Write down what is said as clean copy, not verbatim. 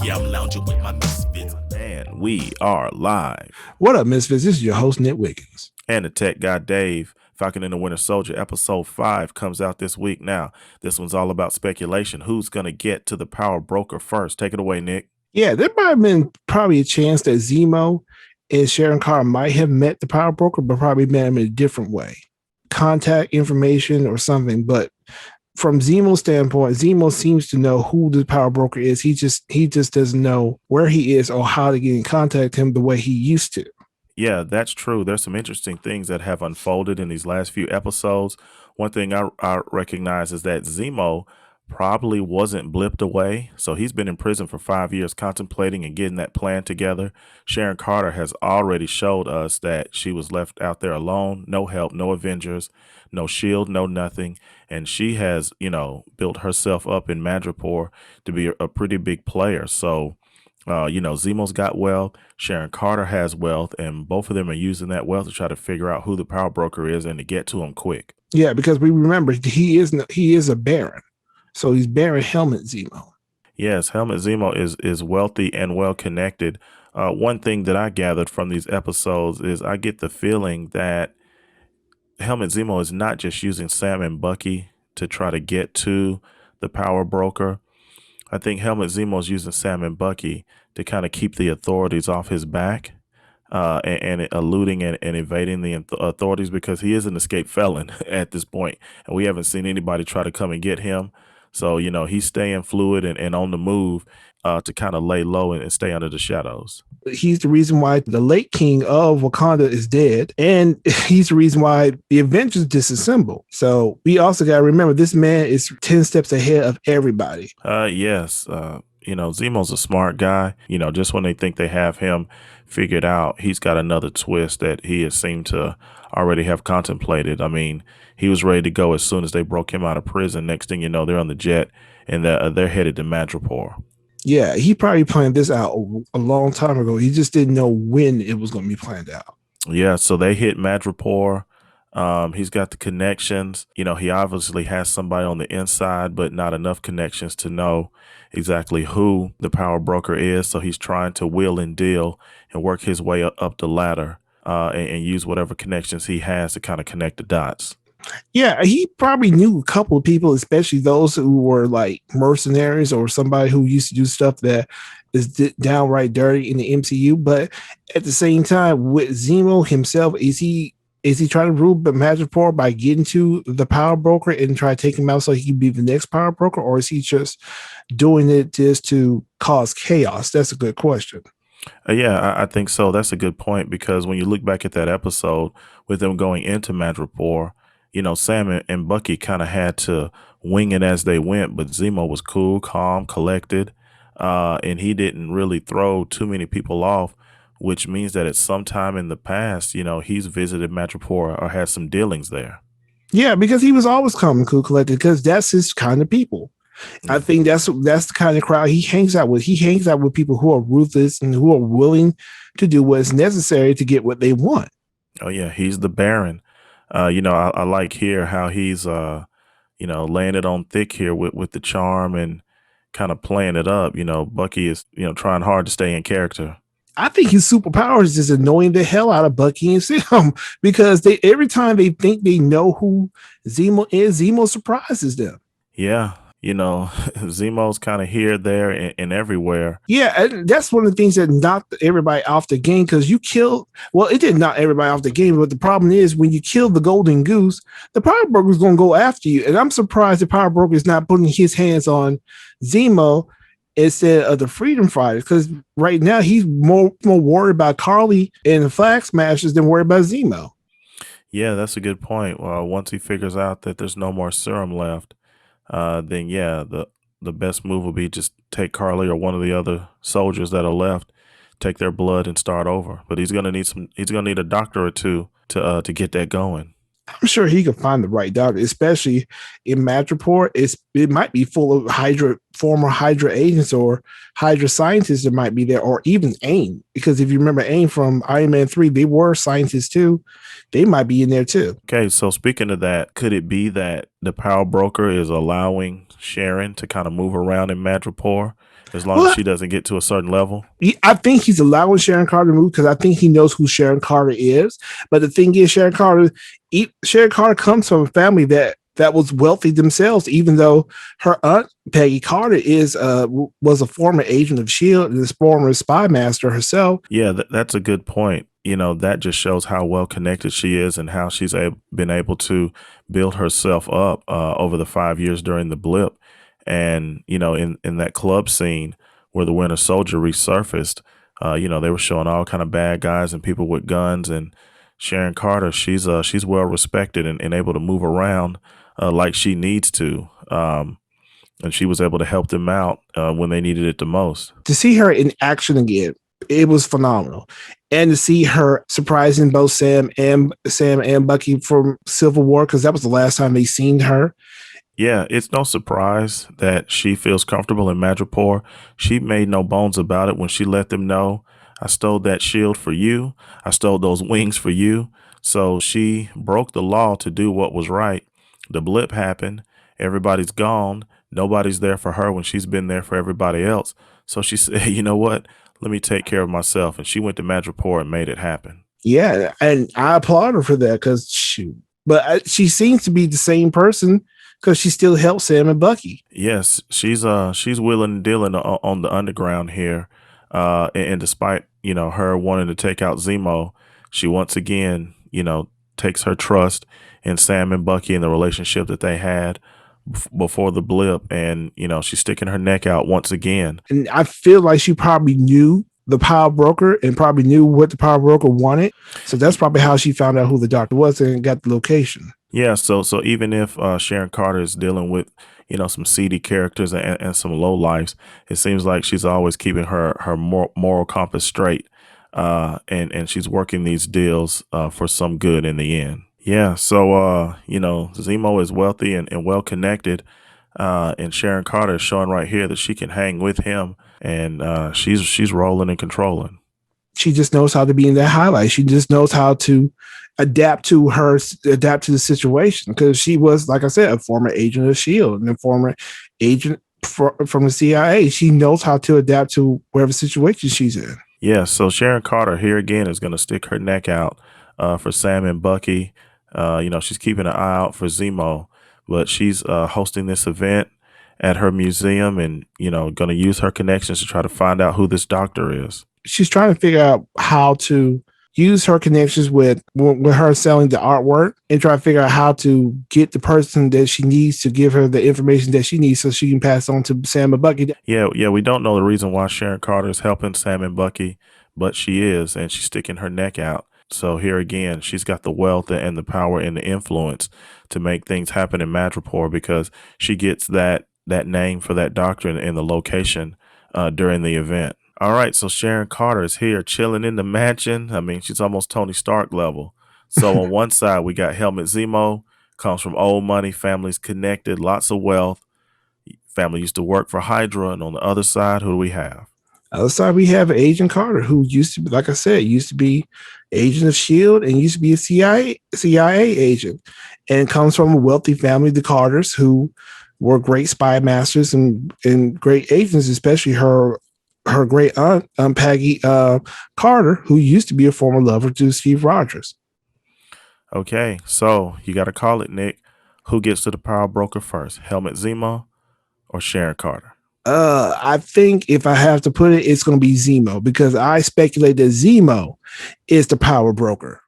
Yeah, I'm lounging with my misfits. And we are live. What up, Misfits? This is your host, Nick Wiggins. And the tech guy, Dave. Falcon the Winter Soldier, episode 5 comes out this week. Now, this one's all about speculation. Who's going to get to the power broker first? Take it away, Nick. Yeah, there might have been probably a chance that Zemo and Sharon Carter might have met the power broker, but probably met him in a different way. Contact information or something. But from Zemo's standpoint, Zemo seems to know who the power broker is. He just doesn't know where he is or how to get in contact with him the way he used to. Yeah, that's true. There's some interesting things that have unfolded in these last few episodes. One thing I recognize is that Zemo probably wasn't blipped away. So he's been in prison for 5 years contemplating and getting that plan together. Sharon Carter has already showed us that she was left out there alone, no help, no Avengers, no shield, no nothing. And she has, built herself up in Madripoor to be a pretty big player. So Zemo's got wealth, Sharon Carter has wealth, and both of them are using that wealth to try to figure out who the power broker is and to get to him quick. Yeah, because we remember he is a Baron. So he's Baron Helmut Zemo. Yes, Helmut Zemo is wealthy and well connected. One thing that I gathered from these episodes is I get the feeling that Helmut Zemo is not just using Sam and Bucky to try to get to the power broker. I think Helmut Zemo is using Sam and Bucky to kind of keep the authorities off his back and eluding and evading the authorities because he is an escaped felon at this point, and we haven't seen anybody try to come and get him. So, he's staying fluid and on the move to kind of lay low and stay under the shadows. He's the reason why the late king of Wakanda is dead, and he's the reason why the Avengers disassemble. So we also got to remember this man is 10 steps ahead of everybody. Yes. Zemo's a smart guy. Just when they think they have him figured out, he's got another twist that he has seemed to already have contemplated. I mean, he was ready to go as soon as they broke him out of prison. Next thing you know, they're on the jet and they're headed to Madripoor. Yeah, he probably planned this out a long time ago. He just didn't know when it was going to be planned out. Yeah, so they hit Madripoor. He's got the connections. He obviously has somebody on the inside, but not enough connections to know exactly who the power broker is. So he's trying to wheel and deal and work his way up the ladder and use whatever connections he has to kind of connect the dots. Yeah, he probably knew a couple of people, especially those who were like mercenaries or somebody who used to do stuff that is downright dirty in the MCU. But at the same time, with Zemo himself, is he trying to rule Madripoor by getting to the power broker and try to take him out so he can be the next power broker, or is he just doing it just to cause chaos? That's a good question. Yeah, I think so. That's a good point, because when you look back at that episode with them going into Madripoor, Sam and Bucky kind of had to wing it as they went, but Zemo was cool, calm, collected, and he didn't really throw too many people off, which means that at some time in the past, he's visited Madripoor or had some dealings there. Yeah, because he was always calm and cool, collected, because that's his kind of people. I think that's the kind of crowd he hangs out with. He hangs out with people who are ruthless and who are willing to do what's necessary to get what they want. Oh yeah, he's the Baron. I like here how he's laying it on thick here with the charm and kind of playing it up. Bucky is trying hard to stay in character. I think his superpower is just annoying the hell out of Bucky and Sam, because every time they think they know who Zemo is, Zemo surprises them. Yeah. Zemo's kind of here, there, and everywhere. Yeah, and that's one of the things that knocked everybody off the game, because it did knock everybody off the game, but the problem is when you kill the golden goose, the power broker is going to go after you. And I'm surprised the power broker is not putting his hands on Zemo instead of the freedom fighters, because right now he's more worried about Karli and the Flag Smashers than worried about Zemo. Yeah, that's a good point. Well, once he figures out that there's no more serum left, then yeah, the best move will be just take Karli or one of the other soldiers that are left, take their blood and start over. But he's gonna need a doctor or two to get that going. I'm sure he can find the right doctor, especially in Madripoor. It might be full of Hydra former Hydra agents or Hydra scientists that might be there, or even AIM. Because if you remember AIM from Iron Man 3, they were scientists too. They might be in there too. Okay, so speaking of that, could it be that the power broker is allowing Sharon to kind of move around in Madripoor as long as she doesn't get to a certain level? I think he's allowing Sharon Carter to move because I think he knows who Sharon Carter is. But the thing is, Sharon Carter comes from a family that was wealthy themselves, even though her aunt Peggy Carter was a former agent of S.H.I.E.L.D. and is former spy master herself. Yeah, that's a good point. That just shows how well connected she is and how she's been able to build herself up over the 5 years during the blip. And, in that club scene where the Winter Soldier resurfaced, they were showing all kind of bad guys and people with guns. And Sharon Carter, she's well respected and able to move around like she needs to. And she was able to help them out when they needed it the most. To see her in action again, it was phenomenal. And to see her surprising both Sam and Bucky from Civil War, because that was the last time they seen her. Yeah, it's no surprise that she feels comfortable in Madripoor. She made no bones about it when she let them know, I stole that shield for you. I stole those wings for you. So she broke the law to do what was right. The blip happened. Everybody's gone. Nobody's there for her when she's been there for everybody else. So she said, you know what? Let me take care of myself. And she went to Madripoor and made it happen. Yeah, and I applaud her for that because she seems to be the same person because she still helps Sam and Bucky. Yes, she's willing and dealing on the underground here. And despite, her wanting to take out Zemo, she once again, takes her trust in Sam and Bucky and the relationship that they had before the blip. And, she's sticking her neck out once again. And I feel like she probably knew the power broker and probably knew what the power broker wanted. So that's probably how she found out who the doctor was and got the location. Yeah, so even if Sharon Carter is dealing with, some seedy characters and some low lives, it seems like she's always keeping her moral compass straight, and she's working these deals for some good in the end. Yeah, so Zemo is wealthy and well connected, and Sharon Carter is showing right here that she can hang with him, and she's rolling and controlling. She just knows how to be in that highlight. She just knows how to adapt to the situation because she was, like I said, a former agent of S.H.I.E.L.D. and a former agent from the CIA. She knows how to adapt to whatever situation she's in. Yeah, so Sharon Carter here again is going to stick her neck out for Sam and Bucky. She's keeping an eye out for Zemo, but she's hosting this event at her museum and, going to use her connections to try to find out who this doctor is. She's trying to figure out how to use her connections with her selling the artwork and try to figure out how to get the person that she needs to give her the information that she needs so she can pass on to Sam and Bucky. Yeah, we don't know the reason why Sharon Carter is helping Sam and Bucky, but she is, and she's sticking her neck out. So here again, she's got the wealth and the power and the influence to make things happen in Madripoor because she gets that name for that doctor and the location during the event. All right, so Sharon Carter is here chilling in the mansion. I mean, she's almost Tony Stark level. So on one side, we got Helmut Zemo, comes from old money, family's connected, lots of wealth. Family used to work for Hydra. And on the other side, who do we have? Other side, we have Agent Carter, who used to be, like I said, used to be agent of S.H.I.E.L.D. and used to be a CIA agent and comes from a wealthy family, the Carters, who were great spy masters and great agents, especially her great aunt, Peggy Carter, who used to be a former lover to Steve Rogers. Okay, so you got to call it, Nick. Who gets to the power broker first, Helmut Zemo or Sharon Carter? I think if I have to put it, it's going to be Zemo because I speculate that Zemo is the power broker.